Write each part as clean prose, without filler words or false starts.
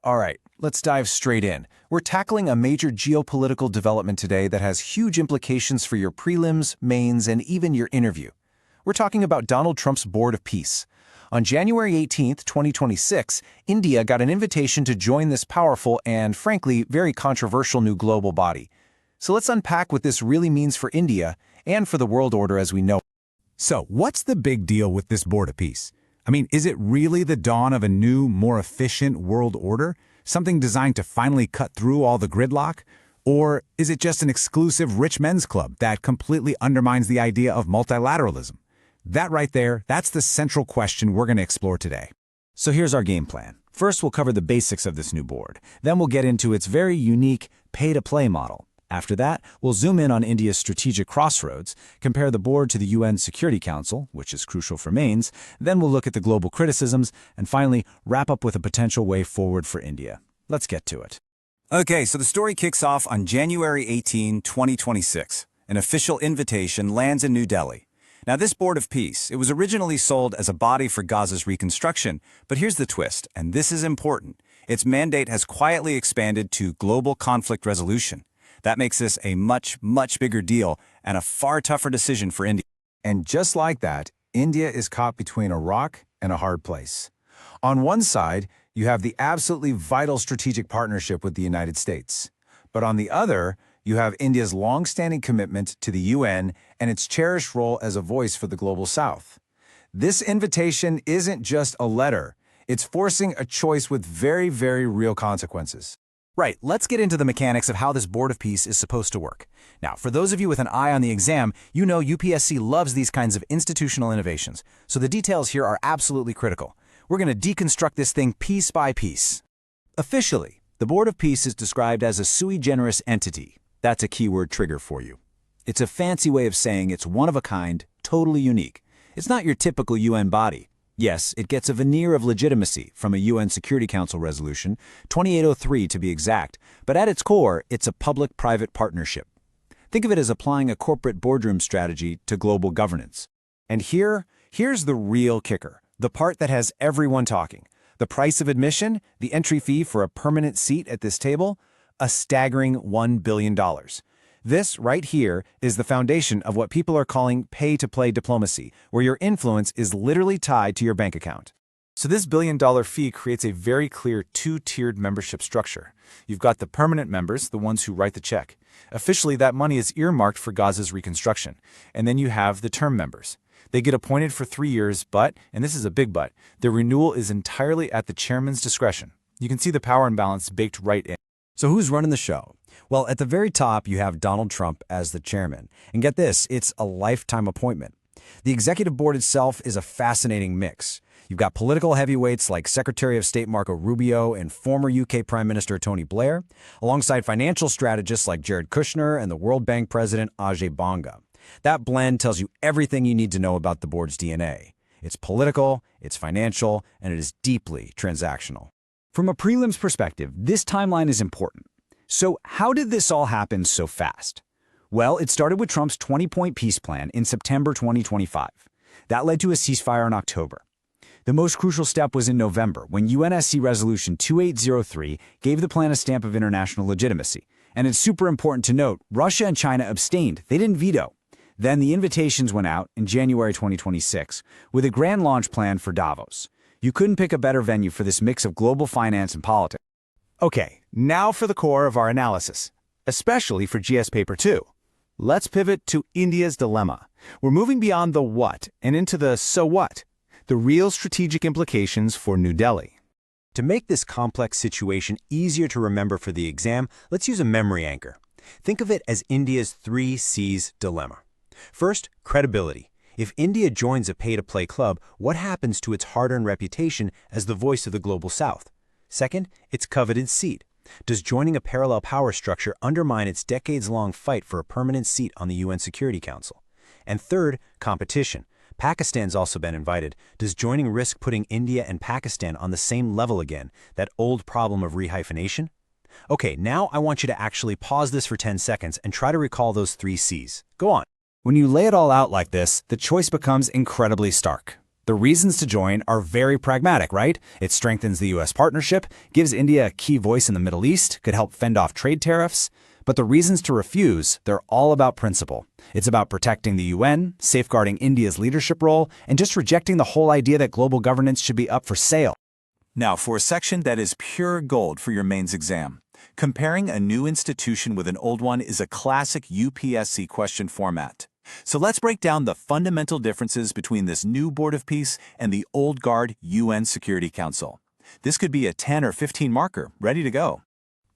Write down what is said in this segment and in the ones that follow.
All right, let's dive straight in. We're tackling a major geopolitical development today that has huge implications for your prelims, mains, and even your interview. We're talking about Donald Trump's Board of Peace. On January 18, 2026, India got an invitation to join this powerful and, frankly, very controversial new global body. So let's unpack what this really means for India and for the world order as we know it. So, what's the big deal with this Board of Peace? I mean, is it really the dawn of a new, more efficient world order? Something designed to finally cut through all the gridlock? Or is it just an exclusive rich men's club that completely undermines the idea of multilateralism? That right there, that's the central question we're going to explore today. So here's our game plan. First, we'll cover the basics of this new board. Then we'll get into its very unique pay-to-play model. After that, we'll zoom in on India's strategic crossroads, compare the board to the UN Security Council, which is crucial for mains, then we'll look at the global criticisms, and finally, wrap up with a potential way forward for India. Let's get to it. Okay, so the story kicks off on January 18, 2026. An official invitation lands in New Delhi. Now, this Board of Peace, it was originally sold as a body for Gaza's reconstruction, but here's the twist, and this is important. Its mandate has quietly expanded to global conflict resolution. That makes this a much, much bigger deal and a far tougher decision for India. And just like that, India is caught between a rock and a hard place. On one side, you have the absolutely vital strategic partnership with the United States. But on the other, you have India's long-standing commitment to the UN and its cherished role as a voice for the global South. This invitation isn't just a letter. It's forcing a choice with very, very real consequences. Right, let's get into the mechanics of how this Board of Peace is supposed to work. Now, for those of you with an eye on the exam, you know UPSC loves these kinds of institutional innovations, so the details here are absolutely critical. We're going to deconstruct this thing piece by piece. Officially, the Board of Peace is described as a sui generis entity. That's a keyword trigger for you. It's a fancy way of saying it's one of a kind, totally unique. It's not your typical UN body. Yes, it gets a veneer of legitimacy from a UN Security Council resolution, 2803 to be exact, but at its core, it's a public-private partnership. Think of it as applying a corporate boardroom strategy to global governance. And here's the real kicker, the part that has everyone talking. The price of admission, the entry fee for a permanent seat at this table, a staggering $1 billion. This right here is the foundation of what people are calling pay-to-play diplomacy, where your influence is literally tied to your bank account. So this billion-dollar fee creates a very clear two-tiered membership structure. You've got the permanent members, the ones who write the check. Officially, that money is earmarked for Gaza's reconstruction. And then you have the term members. They get appointed for 3 years, but, and this is a big but, their renewal is entirely at the chairman's discretion. You can see the power imbalance baked right in. So who's running the show? Well, at the very top, you have Donald Trump as the chairman. And get this, it's a lifetime appointment. The executive board itself is a fascinating mix. You've got political heavyweights like Secretary of State Marco Rubio and former UK Prime Minister Tony Blair, alongside financial strategists like Jared Kushner and the World Bank President Ajay Banga. That blend tells you everything you need to know about the board's DNA. It's political, it's financial, and it is deeply transactional. From a prelims perspective, this timeline is important. So how did this all happen so fast? Well, it started with Trump's 20-point peace plan in September 2025. That led to a ceasefire in October. The most crucial step was in November, when UNSC Resolution 2803 gave the plan a stamp of international legitimacy. And it's super important to note, Russia and China abstained. They didn't veto. Then the invitations went out in January 2026, with a grand launch plan for Davos. You couldn't pick a better venue for this mix of global finance and politics. Okay, now for the core of our analysis, especially for GS Paper 2. Let's pivot to India's dilemma. We're moving beyond the what and into the so what, the real strategic implications for New Delhi. To make this complex situation easier to remember for the exam, let's use a memory anchor. Think of it as India's 3 C's dilemma. First, credibility. If India joins a pay-to-play club, what happens to its hard-earned reputation as the voice of the global South? Second, its coveted seat. Does joining a parallel power structure undermine its decades-long fight for a permanent seat on the UN Security Council? And third, competition. Pakistan's also been invited. Does joining risk putting India and Pakistan on the same level again, that old problem of rehyphenation? Okay, now I want you to actually pause this for 10 seconds and try to recall those 3 C's. Go on. When you lay it all out like this, the choice becomes incredibly stark. The reasons to join are very pragmatic, right? It strengthens the U.S. partnership, gives India a key voice in the Middle East, could help fend off trade tariffs. But the reasons to refuse, they're all about principle. It's about protecting the UN, safeguarding India's leadership role, and just rejecting the whole idea that global governance should be up for sale. Now, for a section that is pure gold for your mains exam. Comparing a new institution with an old one is a classic UPSC question format. So let's break down the fundamental differences between this new Board of Peace and the old guard UN Security Council. This could be a 10 or 15 marker, ready to go.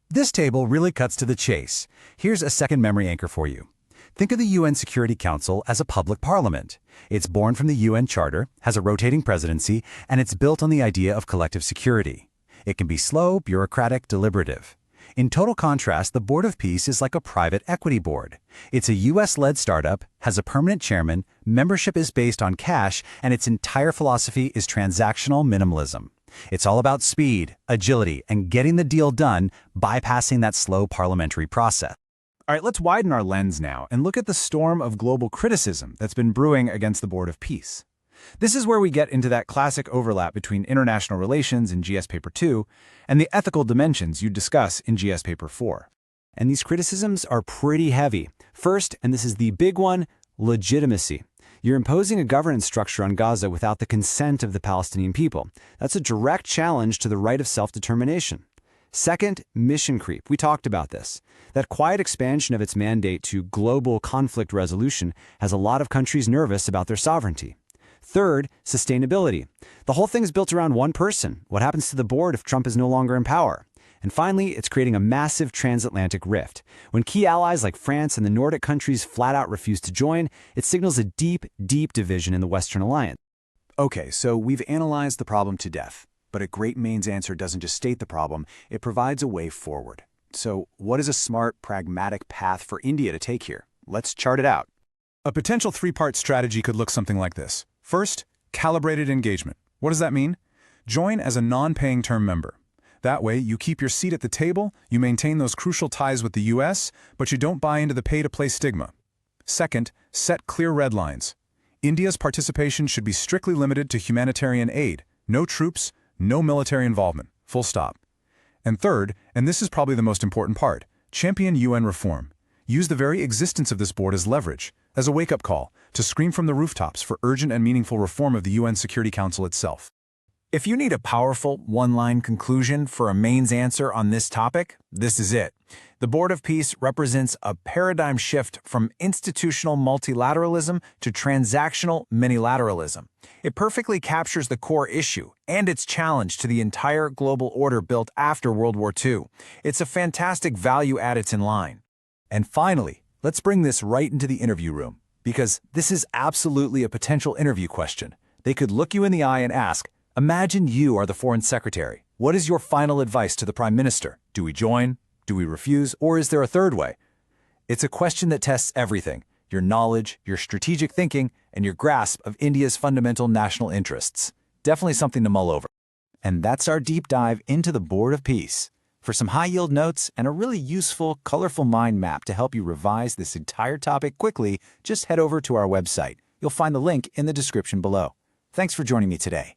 This table really cuts to the chase. Here's a second memory anchor for you. Think of the UN Security Council as a public parliament. It's born from the UN Charter, has a rotating presidency, and it's built on the idea of collective security. It can be slow, bureaucratic, deliberative. In total contrast, the Board of Peace is like a private equity board. It's a US-led startup, has a permanent chairman, membership is based on cash, and its entire philosophy is transactional minimalism. It's all about speed, agility, and getting the deal done, bypassing that slow parliamentary process. All right, let's widen our lens now and look at the storm of global criticism that's been brewing against the Board of Peace. This is where we get into that classic overlap between international relations in GS Paper 2 and the ethical dimensions you discuss in GS Paper 4. And these criticisms are pretty heavy. First, and this is the big one, legitimacy. You're imposing a governance structure on Gaza without the consent of the Palestinian people. That's a direct challenge to the right of self-determination. Second, mission creep. We talked about this. That quiet expansion of its mandate to global conflict resolution has a lot of countries nervous about their sovereignty. Third, sustainability. The whole thing is built around one person. What happens to the board if Trump is no longer in power? And finally, it's creating a massive transatlantic rift. When key allies like France and the Nordic countries flat out refuse to join, it signals a deep, deep division in the Western alliance. Okay, so we've analyzed the problem to death. But a great mains answer doesn't just state the problem, it provides a way forward. So what is a smart, pragmatic path for India to take here? Let's chart it out. A potential three-part strategy could look something like this. First, calibrated engagement. What does that mean? Join as a non-paying term member. That way, you keep your seat at the table, you maintain those crucial ties with the US, but you don't buy into the pay-to-play stigma. Second, set clear red lines. India's participation should be strictly limited to humanitarian aid. No troops, no military involvement. Full stop. And third, and this is probably the most important part, champion UN reform. Use the very existence of this board as leverage, as a wake-up call, to scream from the rooftops for urgent and meaningful reform of the UN Security Council itself. If you need a powerful, one-line conclusion for a mains answer on this topic, this is it. The Board of Peace represents a paradigm shift from institutional multilateralism to transactional minilateralism. It perfectly captures the core issue and its challenge to the entire global order built after World War II. It's a fantastic value add it's in line. And finally, let's bring this right into the interview room, because this is absolutely a potential interview question. They could look you in the eye and ask, imagine you are the Foreign Secretary. What is your final advice to the Prime Minister? Do we join? Do we refuse? Or is there a third way? It's a question that tests everything, your knowledge, your strategic thinking, and your grasp of India's fundamental national interests. Definitely something to mull over. And that's our deep dive into the Board of Peace. For some high-yield notes and a really useful, colorful mind map to help you revise this entire topic quickly, just head over to our website. You'll find the link in the description below. Thanks for joining me today.